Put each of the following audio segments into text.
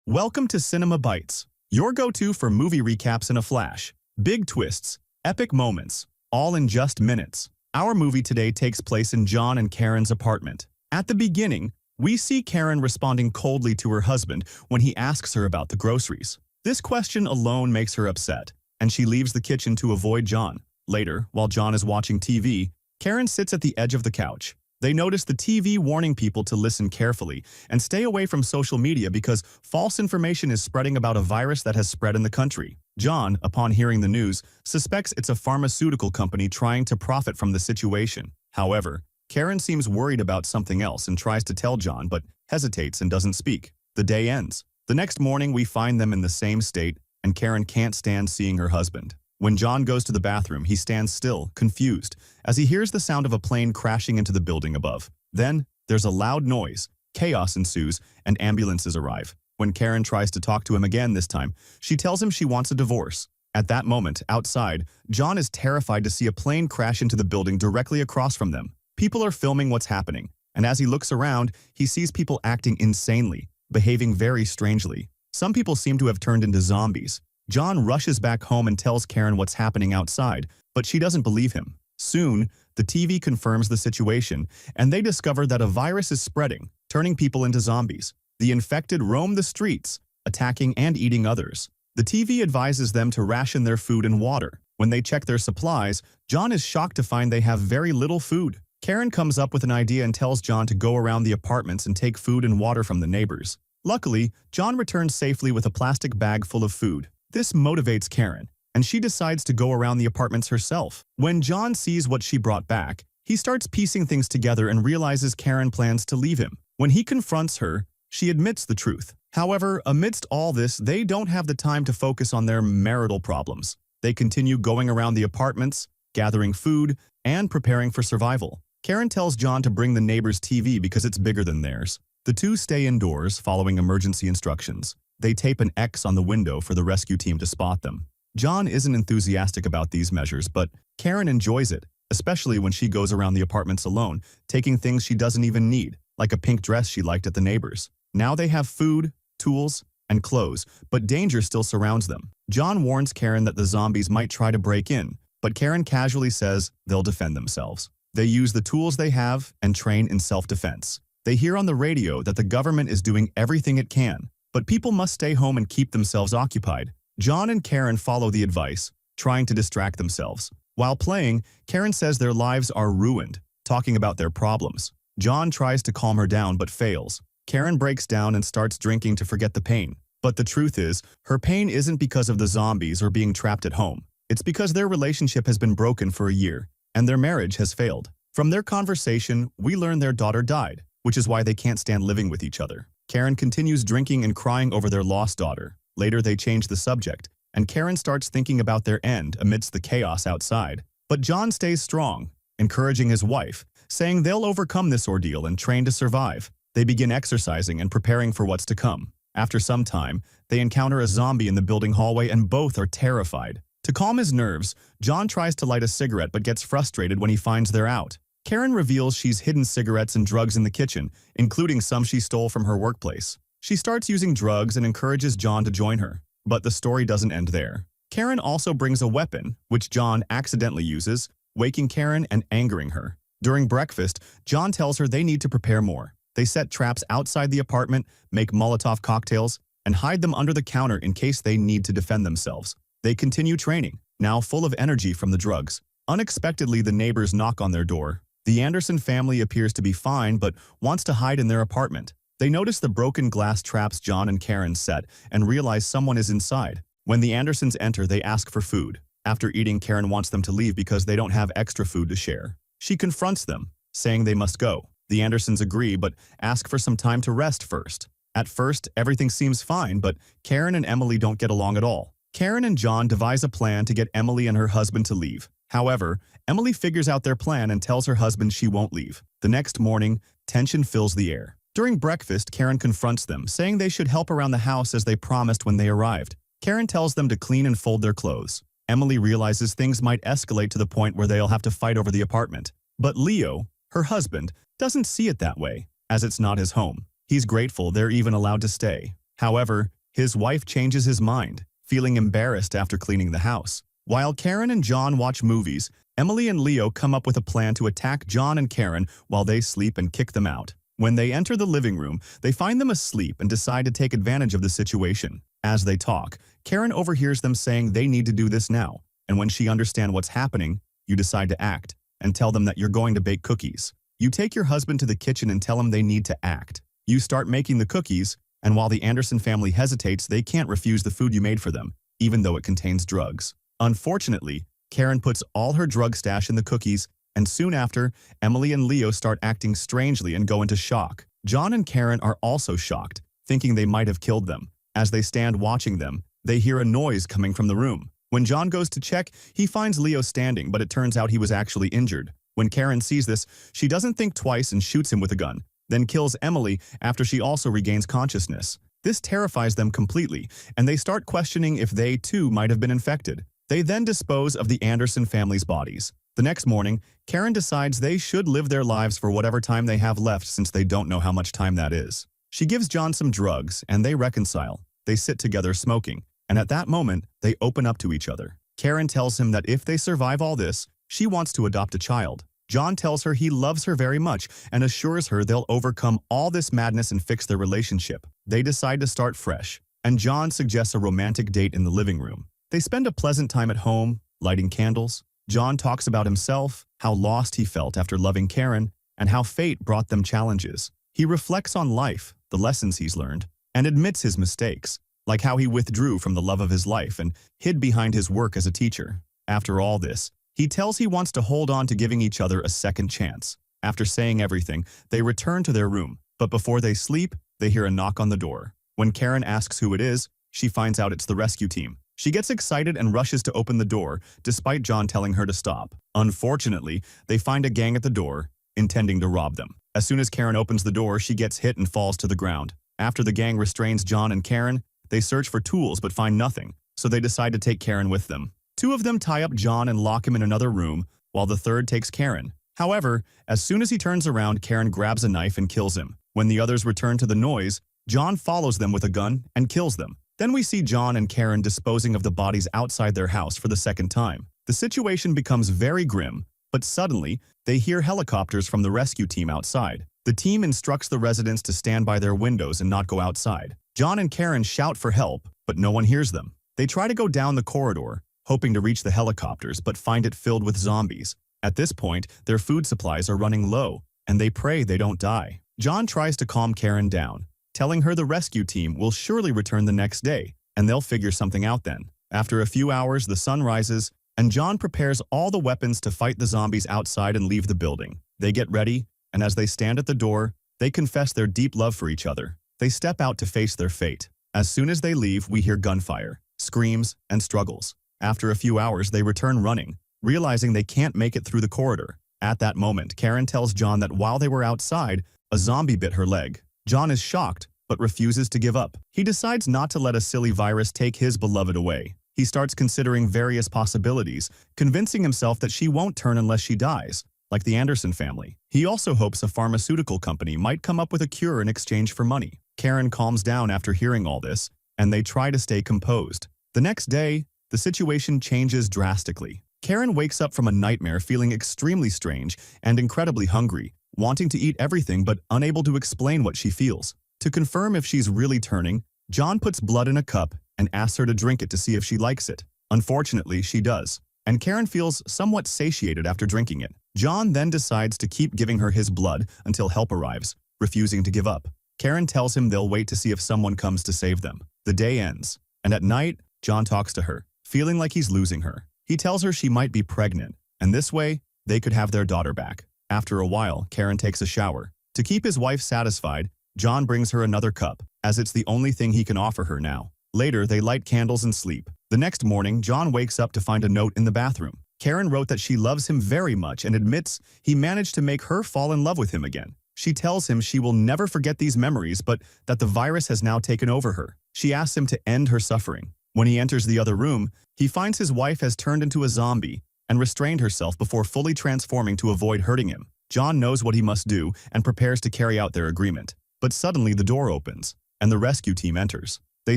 Welcome to Cinema Bites, your go-to for movie recaps in a flash. Big twists, epic moments, all in just minutes. Our movie today takes place in John and Karen's apartment. At the beginning, we see Karen responding coldly to her husband when he asks her about the groceries. This question alone makes her upset, and she leaves the kitchen to avoid John. Later, while John is watching TV, Karen sits at the edge of the couch. They notice the TV warning people to listen carefully and stay away from social media because false information is spreading about a virus that has spread in the country. John, upon hearing the news, suspects it's a pharmaceutical company trying to profit from the situation. However, Karen seems worried about something else and tries to tell John but hesitates and doesn't speak. The day ends. The next morning we find them in the same state and Karen can't stand seeing her husband. When John goes to the bathroom, he stands still, confused, as he hears the sound of a plane crashing into the building above. Then, there's a loud noise, chaos ensues, and ambulances arrive. When Karen tries to talk to him again this time, she tells him she wants a divorce. At that moment, outside, John is terrified to see a plane crash into the building directly across from them. People are filming what's happening, and as he looks around, he sees people acting insanely, behaving very strangely. Some people seem to have turned into zombies. John rushes back home and tells Karen what's happening outside, but she doesn't believe him. Soon, the TV confirms the situation, and they discover that a virus is spreading, turning people into zombies. The infected roam the streets, attacking and eating others. The TV advises them to ration their food and water. When they check their supplies, John is shocked to find they have very little food. Karen comes up with an idea and tells John to go around the apartments and take food and water from the neighbors. Luckily, John returns safely with a plastic bag full of food. This motivates Karen, and she decides to go around the apartments herself. When John sees what she brought back, he starts piecing things together and realizes Karen plans to leave him. When he confronts her, she admits the truth. However, amidst all this, they don't have the time to focus on their marital problems. They continue going around the apartments, gathering food, and preparing for survival. Karen tells John to bring the neighbor's TV because it's bigger than theirs. The two stay indoors, following emergency instructions. They tape an X on the window for the rescue team to spot them. John isn't enthusiastic about these measures, but Karen enjoys it, especially when she goes around the apartments alone, taking things she doesn't even need, like a pink dress she liked at the neighbors. Now they have food, tools, and clothes, but danger still surrounds them. John warns Karen that the zombies might try to break in, but Karen casually says they'll defend themselves. They use the tools they have and train in self-defense. They hear on the radio that the government is doing everything it can, but people must stay home and keep themselves occupied. John and Karen follow the advice, trying to distract themselves. While playing, Karen says their lives are ruined, talking about their problems. John tries to calm her down but fails. Karen breaks down and starts drinking to forget the pain. But the truth is, her pain isn't because of the zombies or being trapped at home. It's because their relationship has been broken for a year, and their marriage has failed. From their conversation, we learn their daughter died, which is why they can't stand living with each other. Karen continues drinking and crying over their lost daughter. Later, they change the subject, and Karen starts thinking about their end amidst the chaos outside. But John stays strong, encouraging his wife, saying they'll overcome this ordeal and train to survive. They begin exercising and preparing for what's to come. After some time, they encounter a zombie in the building hallway and both are terrified. To calm his nerves, John tries to light a cigarette but gets frustrated when he finds they're out. Karen reveals she's hidden cigarettes and drugs in the kitchen, including some she stole from her workplace. She starts using drugs and encourages John to join her, but the story doesn't end there. Karen also brings a weapon, which John accidentally uses, waking Karen and angering her. During breakfast, John tells her they need to prepare more. They set traps outside the apartment, make Molotov cocktails, and hide them under the counter in case they need to defend themselves. They continue training, now full of energy from the drugs. Unexpectedly, the neighbors knock on their door. The Anderson family appears to be fine but wants to hide in their apartment. They notice the broken glass traps John and Karen set and realize someone is inside. When the Andersons enter, they ask for food. After eating, Karen wants them to leave because they don't have extra food to share. She confronts them, saying they must go. The Andersons agree but ask for some time to rest first. At first, everything seems fine, but Karen and Emily don't get along at all. Karen and John devise a plan to get Emily and her husband to leave. However, Emily figures out their plan and tells her husband she won't leave. The next morning, tension fills the air. During breakfast, Karen confronts them, saying they should help around the house as they promised when they arrived. Karen tells them to clean and fold their clothes. Emily realizes things might escalate to the point where they'll have to fight over the apartment. But Leo, her husband, doesn't see it that way, as it's not his home. He's grateful they're even allowed to stay. However, His wife changes his mind, feeling embarrassed after cleaning the house. While Karen and John watch movies, Emily and Leo come up with a plan to attack John and Karen while they sleep and kick them out. When they enter the living room, they find them asleep and decide to take advantage of the situation. As they talk, Karen overhears them saying they need to do this now, and when she understands what's happening, you decide to act and tell them that you're going to bake cookies. You take your husband to the kitchen and tell him they need to act. You start making the cookies, and while the Anderson family hesitates, they can't refuse the food you made for them, even though it contains drugs. Unfortunately, Karen puts all her drug stash in the cookies, and soon after, Emily and Leo start acting strangely and go into shock. John and Karen are also shocked, thinking they might have killed them. As they stand watching them, they hear a noise coming from the room. When John goes to check, he finds Leo standing, but it turns out he was actually injured. When Karen sees this, she doesn't think twice and shoots him with a gun, then kills Emily after she also regains consciousness. This terrifies them completely, and they start questioning if they too might have been infected. They then dispose of the Anderson family's bodies. The next morning, Karen decides they should live their lives for whatever time they have left since they don't know how much time that is. She gives John some drugs, and they reconcile. They sit together smoking, and at that moment, they open up to each other. Karen tells him that if they survive all this, she wants to adopt a child. John tells her he loves her very much and assures her they'll overcome all this madness and fix their relationship. They decide to start fresh, and John suggests a romantic date in the living room. They spend a pleasant time at home, lighting candles. John talks about himself, how lost he felt after loving Karen, and how fate brought them challenges. He reflects on life, the lessons he's learned, and admits his mistakes, like how he withdrew from the love of his life and hid behind his work as a teacher. After all this, he tells he wants to hold on to giving each other a second chance. After saying everything, they return to their room, but before they sleep, they hear a knock on the door. When Karen asks who it is, she finds out it's the rescue team. She gets excited and rushes to open the door, despite John telling her to stop. Unfortunately, they find a gang at the door, intending to rob them. As soon as Karen opens the door, she gets hit and falls to the ground. After the gang restrains John and Karen, they search for tools but find nothing, so they decide to take Karen with them. Two of them tie up John and lock him in another room, while the third takes Karen. However, as soon as he turns around, Karen grabs a knife and kills him. When the others return to the noise, John follows them with a gun and kills them. Then we see John and Karen disposing of the bodies outside their house for the second time. The situation becomes very grim, but suddenly, they hear helicopters from the rescue team outside. The team instructs the residents to stand by their windows and not go outside. John and Karen shout for help, but no one hears them. They try to go down the corridor, hoping to reach the helicopters, but find it filled with zombies. At this point, their food supplies are running low, and they pray they don't die. John tries to calm Karen down, telling her the rescue team will surely return the next day, and they'll figure something out then. After a few hours, the sun rises, and John prepares all the weapons to fight the zombies outside and leave the building. They get ready, and as they stand at the door, they confess their deep love for each other. They step out to face their fate. As soon as they leave, we hear gunfire, screams, and struggles. After a few hours, they return running, realizing they can't make it through the corridor. At that moment, Karen tells John that while they were outside, a zombie bit her leg. John is shocked, but refuses to give up. He decides not to let a silly virus take his beloved away. He starts considering various possibilities, convincing himself that she won't turn unless she dies, like the Anderson family. He also hopes a pharmaceutical company might come up with a cure in exchange for money. Karen calms down after hearing all this, and they try to stay composed. The next day, the situation changes drastically. Karen wakes up from a nightmare feeling extremely strange and incredibly hungry, wanting to eat everything but unable to explain what she feels. To confirm if she's really turning, John puts blood in a cup and asks her to drink it to see if she likes it. Unfortunately, she does, and Karen feels somewhat satiated after drinking it. John then decides to keep giving her his blood until help arrives, refusing to give up. Karen tells him they'll wait to see if someone comes to save them. The day ends, and at night, John talks to her, feeling like he's losing her. He tells her she might be pregnant, and this way, they could have their daughter back. After a while, Karen takes a shower. To keep his wife satisfied, John brings her another cup, as it's the only thing he can offer her now. Later, they light candles and sleep. The next morning, John wakes up to find a note in the bathroom. Karen wrote that she loves him very much and admits he managed to make her fall in love with him again. She tells him she will never forget these memories, but that the virus has now taken over her. She asks him to end her suffering. When he enters the other room, he finds his wife has turned into a zombie and restrained herself before fully transforming to avoid hurting him. John knows what he must do and prepares to carry out their agreement. But suddenly the door opens, and the rescue team enters. They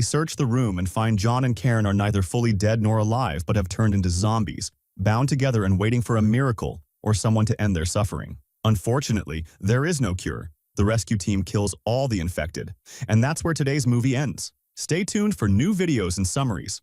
search the room and find John and Karen are neither fully dead nor alive but have turned into zombies, bound together and waiting for a miracle or someone to end their suffering. Unfortunately, there is no cure. The rescue team kills all the infected. And that's where today's movie ends. Stay tuned for new videos and summaries.